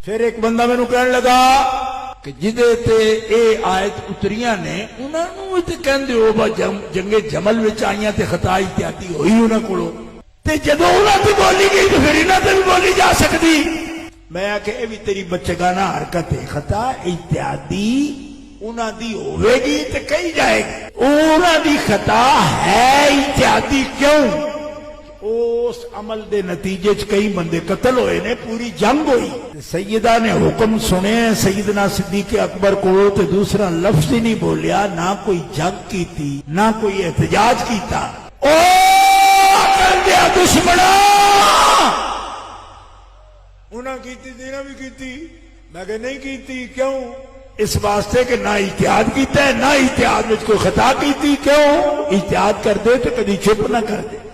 پھر ایک بندہ مینوں کہنے لگا کہ جدے تے اے آیت اتریاں نے انہاں نوں تے کہندے ہو با جنگ جمل وچ آئیاں تے خطا احتیاطی ہوئی انہاں کولوں تے جدوں انہاں تے بولی گئی تے پھر انہاں تے بھی بولی جا سکدی. میں کہ اے بھی تیری بچگانہ حرکت ہے. خطا احتیاطی انہاں دی ہوے گی تے کہی جائے گی انہاں دی خطا ہے احتیاطی کیوں؟ اس عمل دے نتیجے چ کئی بندے قتل ہوئے نے, پوری جنگ ہوئی. سیدہ نے حکم سنے سیدنا صدیق اکبر کو تے دوسرا لفظ ہی نہیں بولیا, نہ کوئی جنگ کی تھی نہ کوئی احتجاج کیتا. او عقل دیا دشمنا انہاں کیتی تھی نہ بھی کیتی. میں کہ نہیں کیتی. کیوں؟ اس واسطے کہ نہ احتیاط کیتا ہے نہ احتیاط وچ کوئی خطا کیتی. کیوں؟ احتیاط کر دے تو کبھی چپ نہ کر دے.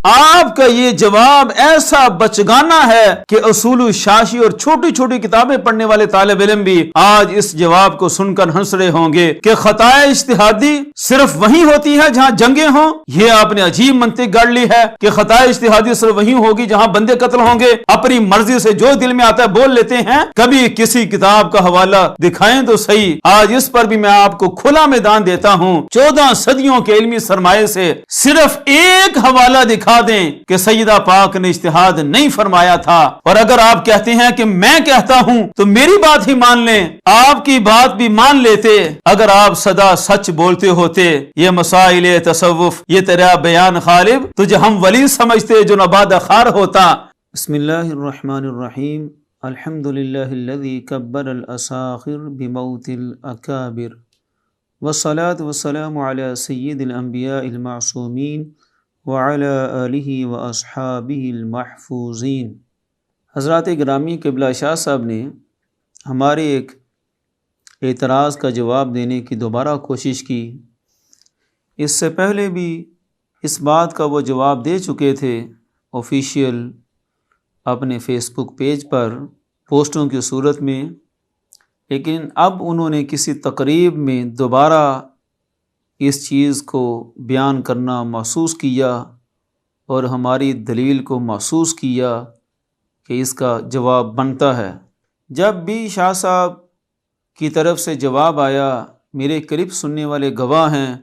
آپ کا یہ جواب ایسا بچگانہ ہے کہ اصول شاشی اور چھوٹی چھوٹی کتابیں پڑھنے والے طالب علم بھی آج اس جواب کو سن کر ہنس رہے ہوں گے کہ خطائے اجتہادی صرف وہیں ہوتی ہے جہاں جنگیں ہوں. یہ آپ نے عجیب منطق گاڑ لی ہے کہ خطائے اجتہادی صرف وہیں ہوگی جہاں بندے قتل ہوں گے. اپنی مرضی سے جو دل میں آتا ہے بول لیتے ہیں. کبھی کسی کتاب کا حوالہ دکھائیں تو صحیح. آج اس پر بھی میں آپ کو کھلا میدان دیتا ہوں. 14 صدیوں کے علمی سرمایے سے صرف ایک حوالہ دکھا دیں کہ سیدہ پاک نے اجتہاد نہیں فرمایا تھا. اور اگر آپ کہتے ہیں کہ میں کہتا ہوں تو میری بات ہی مان لیں, آپ کی بات بھی مان لیتے اگر آپ سدا سچ بولتے ہوتے. یہ مسائل تصوف یہ تیرا بیان غالب تجھے ہم ولی سمجھتے جو نباد خار ہوتا. بسم اللہ الرحمن الرحیم. الحمد للہ الذی کبر الاساخر بموت الاکابر والصلاة والسلام علی سید الانبیاء المعصومین وعلى آلہ واصحابہ المحفوظین. حضرات گرامی قبلہ شاہ صاحب نے ہمارے ایک اعتراض کا جواب دینے کی دوبارہ کوشش کی. اس سے پہلے بھی اس بات کا وہ جواب دے چکے تھے آفیشیل اپنے فیس بک پیج پر پوسٹوں کی صورت میں, لیکن اب انہوں نے کسی تقریب میں دوبارہ اس چیز کو بیان کرنا محسوس کیا اور ہماری دلیل کو محسوس کیا کہ اس کا جواب بنتا ہے. جب بھی شاہ صاحب کی طرف سے جواب آیا, میرے کلپ سننے والے گواہ ہیں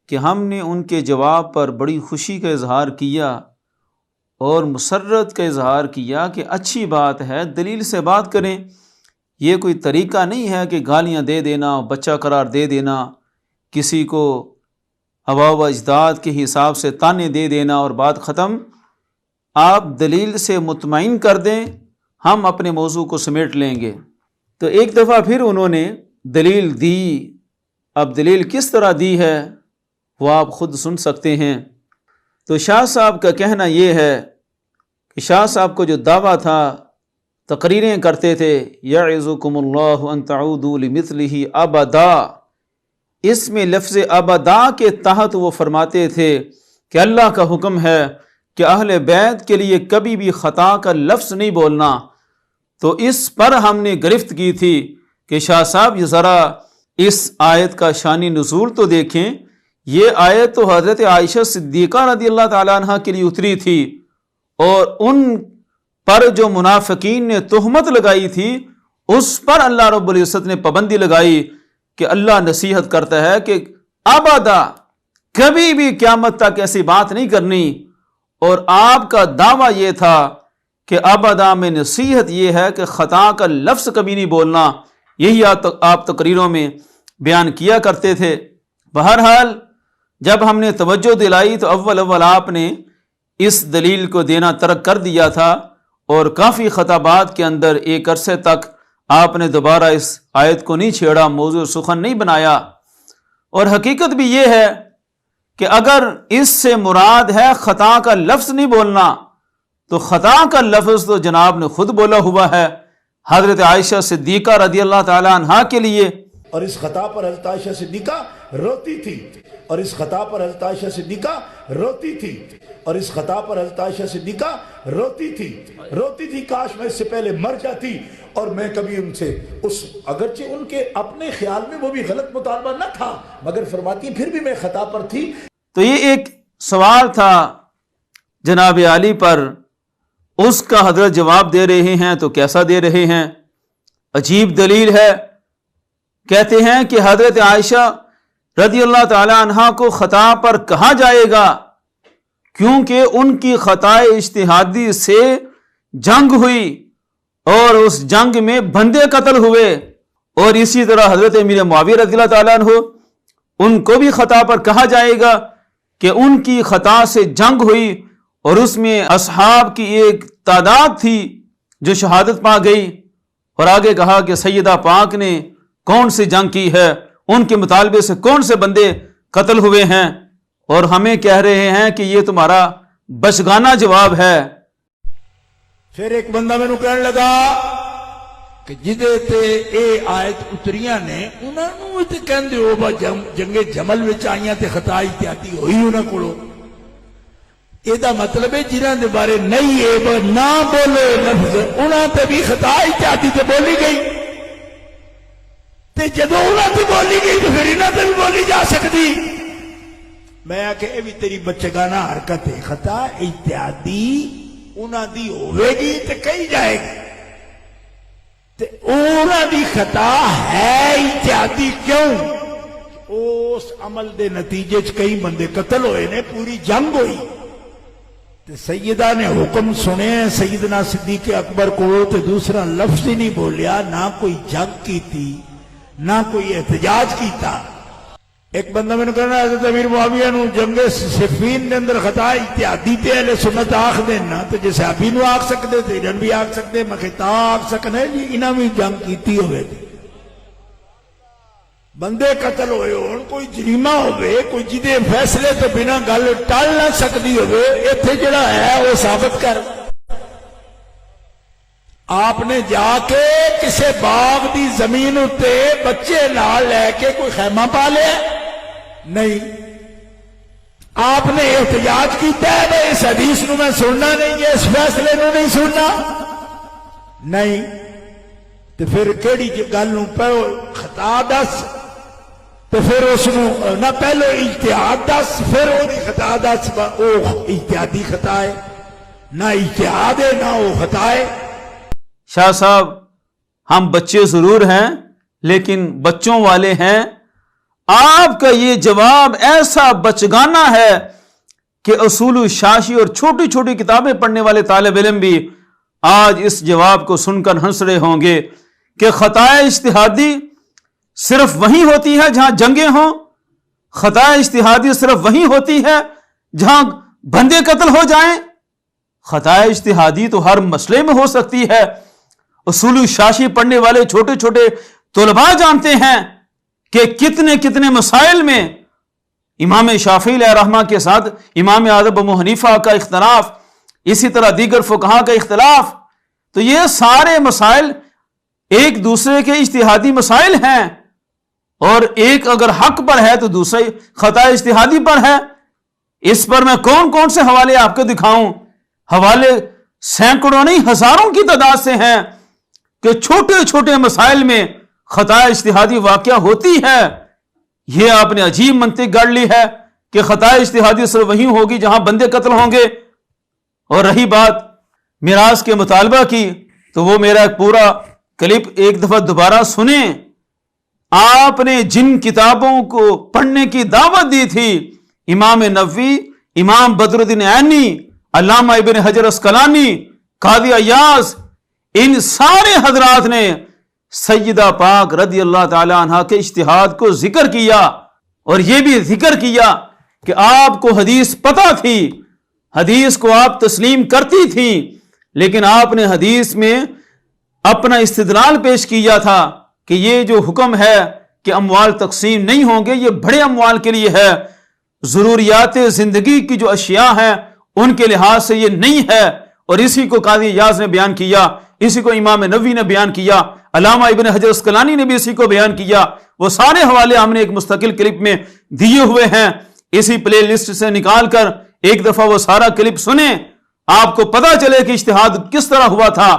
کہ ہم نے ان کے جواب پر بڑی خوشی کا اظہار کیا اور مسرت کا اظہار کیا کہ اچھی بات ہے, دلیل سے بات کریں. یہ کوئی طریقہ نہیں ہے کہ گالیاں دے دینا, بچہ قرار دے دینا, کسی کو آبا و اجداد کے حساب سے تانے دے دینا اور بات ختم. آپ دلیل سے مطمئن کر دیں, ہم اپنے موضوع کو سمیٹ لیں گے. تو ایک دفعہ پھر انہوں نے دلیل دی. اب دلیل کس طرح دی ہے وہ آپ خود سن سکتے ہیں. تو شاہ صاحب کا کہنا یہ ہے کہ شاہ صاحب کو جو دعویٰ تھا, تقریریں کرتے تھے, یعظکم اللہ ان تعودوا لمثلہ ابدا, اس میں لفظ ابدا کے تحت وہ فرماتے تھے کہ اللہ کا حکم ہے کہ اہل بیت کے لیے کبھی بھی خطا کا لفظ نہیں بولنا. تو اس پر ہم نے گرفت کی تھی کہ شاہ صاحب یہ ذرا اس آیت کا شان نزول تو دیکھیں. یہ آیت تو حضرت عائشہ صدیقہ رضی اللہ تعالیٰ عنہ کے لیے اتری تھی, اور ان پر جو منافقین نے تہمت لگائی تھی اس پر اللہ رب العزت نے پابندی لگائی کہ اللہ نصیحت کرتا ہے کہ ابدا کبھی بھی قیامت تک ایسی بات نہیں کرنی. اور آپ کا دعویٰ یہ تھا کہ ابدا میں نصیحت یہ ہے کہ خطا کا لفظ کبھی نہیں بولنا. یہی آپ تقریروں میں بیان کیا کرتے تھے. بہرحال جب ہم نے توجہ دلائی تو اول آپ نے اس دلیل کو دینا ترک کر دیا تھا, اور کافی خطابات کے اندر ایک عرصے تک آپ نے دوبارہ اس آیت کو نہیں چھیڑا, موضوع سخن نہیں بنایا. اور حقیقت بھی یہ ہے کہ اگر اس سے مراد ہے خطا کا لفظ نہیں بولنا, تو خطا کا لفظ تو جناب نے خود بولا ہوا ہے حضرت عائشہ صدیقہ رضی اللہ تعالی عنہا کے لیے. اور اس خطا پر حضرت عائشہ صدیقہ روتی تھی, اور اس خطا پر حضرت عائشہ صدیقہ روتی تھی, اور اس خطا پر حضرت عائشہ صدیقہ روتی تھی. کاش میں اس سے پہلے مر جاتی اور میں کبھی ان سے اگرچہ ان کے اپنے خیال میں وہ بھی غلط مطالبہ نہ تھا, مگر فرماتی پھر بھی میں خطا پر تھی. تو یہ ایک سوال تھا جناب علی پر, اس کا حضرت جواب دے رہے ہیں تو کیسا دے رہے ہیں؟ عجیب دلیل ہے۔ کہتے ہیں کہ حضرت عائشہ رضی اللہ تعالی عنہا کو خطا پر کہا جائے گا کیونکہ ان کی خطا اجتہادی سے جنگ ہوئی اور اس جنگ میں بندے قتل ہوئے، اور اسی طرح حضرت امیر معاویہ رضی اللہ تعالیٰ عنہ ان کو بھی خطا پر کہا جائے گا کہ ان کی خطا سے جنگ ہوئی اور اس میں اصحاب کی ایک تعداد تھی جو شہادت پا گئی، اور آگے کہا کہ سیدہ پاک نے کون سی جنگ کی ہے، ان کے مطالبے سے کون سے بندے قتل ہوئے ہیں، اور ہمیں کہہ رہے ہیں کہ یہ تمہارا بچگانہ جواب ہے۔ پھر ایک بندہ میں کہنے لگا کہ جدے تے اے آیت اتریاں نے انہاں نوں تے کہندے ہو با جنگ جمل وچ آئیاں تے خطا احتیاطی ہوئی انہاں کولو، اے دا مطلب ہے جنہاں دے بارے نہیں ہے نہ بولے لفظ انہاں تے بھی خطا احتیاطی تے بولی گئی، تے جدوں انہاں تے بولی گئی تو پھر انہاں تے بھی بولی جا سکتی۔ میں کہ اے بھی تیری بچگانہ حرکت ہے، خطا احتیاطی انہاں دی ہوئے گی تے کہی جائے گی، تے انہاں دی خطا ہے احتیاطی کیوں؟ اس عمل دے نتیجے چ کئی بندے قتل ہوئے نے، پوری جنگ ہوئی، تے سیدہ نے حکم سنے سیدنا صدیق اکبر کو تے دوسرا لفظ ہی نہیں بولیا، نہ کوئی جنگ کی تھی نہ کوئی احتجاج کیتا۔ ایک بندہ میں نے کہنا حضرت امیر معاویہ نو جنگ صفین دے اندر خطا احتیاطی تے اہل سنت آکھ دینا تے جے صحابی نو آکھ سکتے تے انہاں بھی آکھ سکتے، میں خطا آکھ سکنے جی انہاں بھی جنگ کیتی ہوئے تھی، بندے قتل ہوئے ہون، کوئی جریمہ ہوئے، کوئی جدے فیصلے تو بنا گل ٹال نہ سکتی ہوئے، ایتھے جڑا ہے وہ ثابت کر۔ آپ نے جا کے کسے باغ دی زمین اتے بچے نال لے کے کوئی خیمہ پا لیا؟ نہیں۔ آپ نے احتجاج کیتا ہے بھئی اس حدیث نو میں سننا نہیں ہے، اس فیصلے نو نہیں سننا؟ نہیں۔ تو پھر کیڑی گل نو پہلو خطا دس، تو پھر اس نو نہ پہلو اجتہاد دس پھر وہ خطا دس، وہ اجتہادی خطا ہے، نہ اجتہاد ہے نہ وہ خطا ہے۔ شاہ صاحب ہم بچے ضرور ہیں لیکن بچوں والے ہیں، آپ کا یہ جواب ایسا بچگانہ ہے کہ اصول الشاشی اور چھوٹی چھوٹی کتابیں پڑھنے والے طالب علم بھی آج اس جواب کو سن کر ہنس رہے ہوں گے کہ خطا اجتہادی صرف وہی ہوتی ہے جہاں جنگیں ہوں، خطا اجتہادی صرف وہی ہوتی ہے جہاں بندے قتل ہو جائیں، خطا اجتہادی تو ہر مسئلے میں ہو سکتی ہے۔ اصول الشاشی پڑھنے والے چھوٹے چھوٹے طلباء جانتے ہیں کہ کتنے کتنے مسائل میں امام شافعی علیہ رحمہ کے ساتھ امام اعظم ابو حنیفہ کا اختلاف، اسی طرح دیگر فقہا کا اختلاف، تو یہ سارے مسائل ایک دوسرے کے اجتہادی مسائل ہیں، اور ایک اگر حق پر ہے تو دوسرا خطا اجتہادی پر ہے۔ اس پر میں کون کون سے حوالے آپ کو دکھاؤں؟ حوالے سینکڑوں نہیں ہزاروں کی تعداد سے ہیں کہ چھوٹے چھوٹے مسائل میں خطا اجتہادی واقعہ ہوتی ہے۔ یہ آپ نے عجیب منطق گڑ لی ہے کہ خطا اجتہادی صرف وہی ہوگی جہاں بندے قتل ہوں گے۔ اور رہی بات میراث کے مطالبہ کی تو وہ میرا ایک پورا کلپ ایک دفعہ دوبارہ سنیں۔ آپ نے جن کتابوں کو پڑھنے کی دعوت دی تھی، امام نووی، امام بدر الدین عینی، علامہ ابن حجر اسقلانی، قاضی ایاز، ان سارے حضرات نے سیدہ پاک رضی اللہ تعالی عنہا کے اجتہاد کو ذکر کیا، اور یہ بھی ذکر کیا کہ آپ کو حدیث پتہ تھی، حدیث کو آپ تسلیم کرتی تھی، لیکن آپ نے حدیث میں اپنا استدلال پیش کیا تھا کہ یہ جو حکم ہے کہ اموال تقسیم نہیں ہوں گے، یہ بڑے اموال کے لیے ہے، ضروریات زندگی کی جو اشیاء ہیں ان کے لحاظ سے یہ نہیں ہے۔ اور اسی کو قاضی ایاز نے بیان کیا، اسی کو امام نووی نے بیان کیا، علامہ ابن حجر اسقلانی نے بھی اسی کو بیان کیا۔ وہ سارے حوالے ہم نے ایک مستقل کلپ میں دیے ہوئے ہیں، اسی پلے لسٹ سے نکال کر ایک دفعہ وہ سارا کلپ سنیں، آپ کو پتہ چلے کہ اجتہاد کس طرح ہوا تھا۔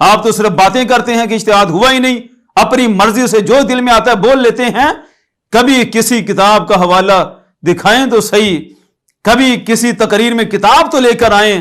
آپ تو صرف باتیں کرتے ہیں کہ اجتہاد ہوا ہی نہیں، اپنی مرضی سے جو دل میں آتا ہے بول لیتے ہیں۔ کبھی کسی کتاب کا حوالہ دکھائیں تو صحیح، کبھی کسی تقریر میں کتاب تو لے کر آئیں۔